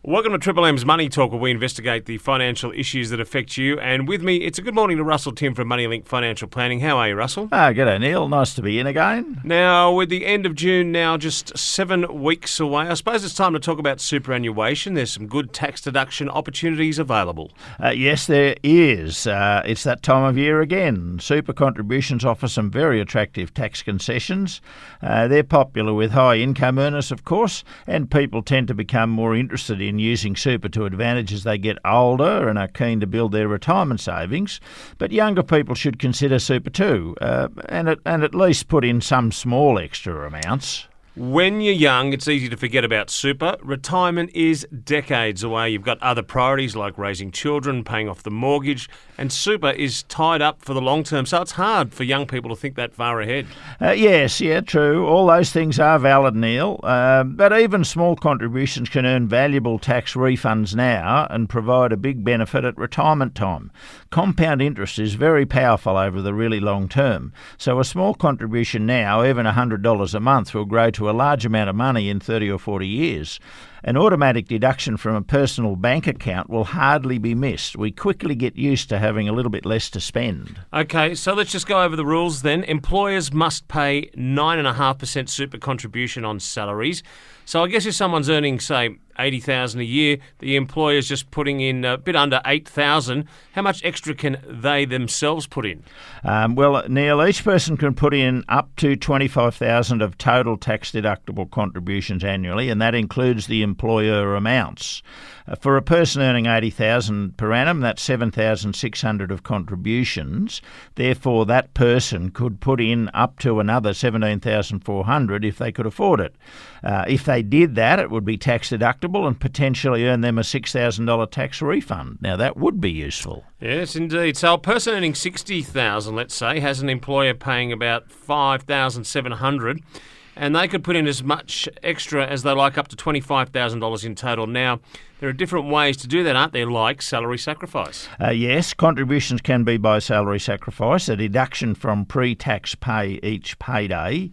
Welcome to Triple M's Money Talk, where we investigate the financial issues that affect you. And with me, it's a good morning to Russell Tim from MoneyLink Financial Planning. How are you, Russell? G'day, Neil. Nice to be in again. Now, with the end of June now just 7 weeks away, I suppose it's time to talk about superannuation. There's some good tax deduction opportunities available. Yes, there is. It's that time of year again. Super contributions offer some very attractive tax concessions. They're popular with high income earners, of course, and people tend to become more interested in using super to advantage as they get older and are keen to build their retirement savings. But younger people should consider super too, and at least put in some small extra amounts. When you're young, it's easy to forget about super. Retirement is decades away. You've got other priorities like raising children, paying off the mortgage, and super is tied up for the long term. So it's hard for young people to think that far ahead. Yes, true. All those things are valid, Neil. But even small contributions can earn valuable tax refunds now and provide a big benefit at retirement time. Compound interest is very powerful over the really long term. So a small contribution now, even $100 a month, will grow to a large amount of money in 30 or 40 years. An automatic deduction from a personal bank account will hardly be missed. We quickly get used to having a little bit less to spend. Okay, so let's just go over the rules then. Employers must pay 9.5% super contribution on salaries. So I guess if someone's earning, say, $80,000 a year, the employer's just putting in a bit under $8,000. How much extra can they themselves put in? Well, Neil, each person can put in up to $25,000 of total tax deductible contributions annually, and that includes the employer amounts. For a person earning $80,000 per annum, that's $7,600 of contributions. Therefore, that person could put in up to another $17,400 if they could afford it. If they did that, it would be tax deductible and potentially earn them a $6,000 tax refund. Now, that would be useful. Yes, indeed. So a person earning $60,000, let's say, has an employer paying about $5,700, and they could put in as much extra as they like, up to $25,000 in total. Now, there are different ways to do that, aren't there, like salary sacrifice? Yes, contributions can be by salary sacrifice, a deduction from pre-tax pay each payday.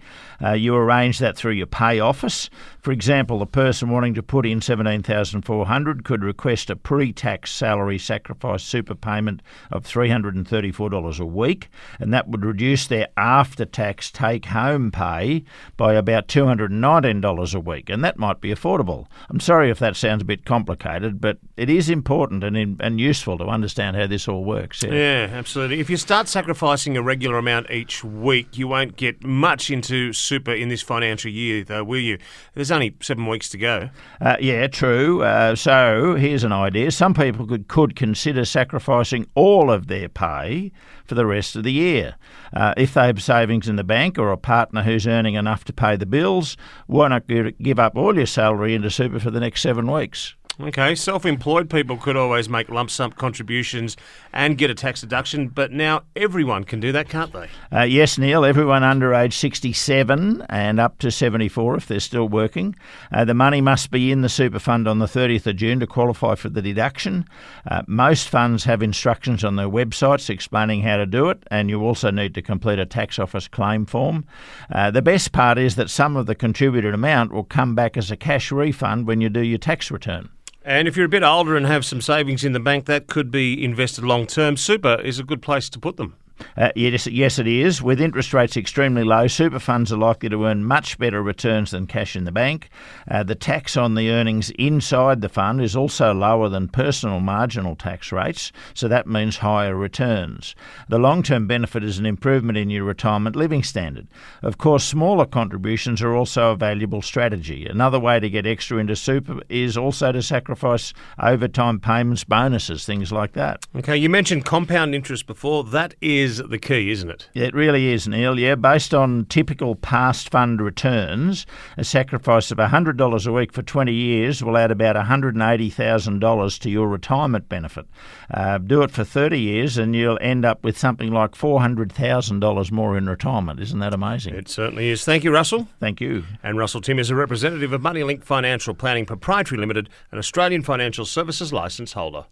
You arrange that through your pay office. For example, the person wanting to put in $17,400 could request a pre-tax salary sacrifice super payment of $334 a week, and that would reduce their after-tax take-home pay by about $219 a week, and that might be affordable. I'm sorry if that sounds a bit complicated, but it is important and useful to understand how this all works. Yeah, absolutely. If you start sacrificing a regular amount each week, you won't get much into super in this financial year, though, will you? There's only 7 weeks to go. Yeah, true. So here's an idea. Some people could consider sacrificing all of their pay for the rest of the year. If they have savings in the bank or a partner who's earning enough to pay the bills, why not give up all your salary into super for the next 7 weeks? Okay, self-employed people could always make lump sum contributions and get a tax deduction, but now everyone can do that, can't they? Yes, Neil, everyone under age 67 and up to 74 if they're still working. The money must be in the super fund on the 30th of June to qualify for the deduction. Most funds have instructions on their websites explaining how to do it, and you also need to complete a tax office claim form. The best part is that some of the contributed amount will come back as a cash refund when you do your tax return. And if you're a bit older and have some savings in the bank, that could be invested long term. Super is a good place to put them. Yes, it is. With interest rates extremely low, super funds are likely to earn much better returns than cash in the bank. The tax on the earnings inside the fund is also lower than personal marginal tax rates, so that means higher returns. The long-term benefit is an improvement in your retirement living standard. Of course, smaller contributions are also a valuable strategy. Another way to get extra into super is also to sacrifice overtime payments, bonuses, things like that. Okay, you mentioned compound interest before. That is the key, isn't it? It really is, Neil. Yeah, based on typical past fund returns, a sacrifice of $100 a week for 20 years will add about $180,000 to your retirement benefit. Do it for 30 years and you'll end up with something like $400,000 more in retirement. Isn't that amazing? It certainly is. Thank you, Russell. Thank you. And Russell Tim is a representative of MoneyLink Financial Planning Proprietary Limited, an Australian financial services licence holder.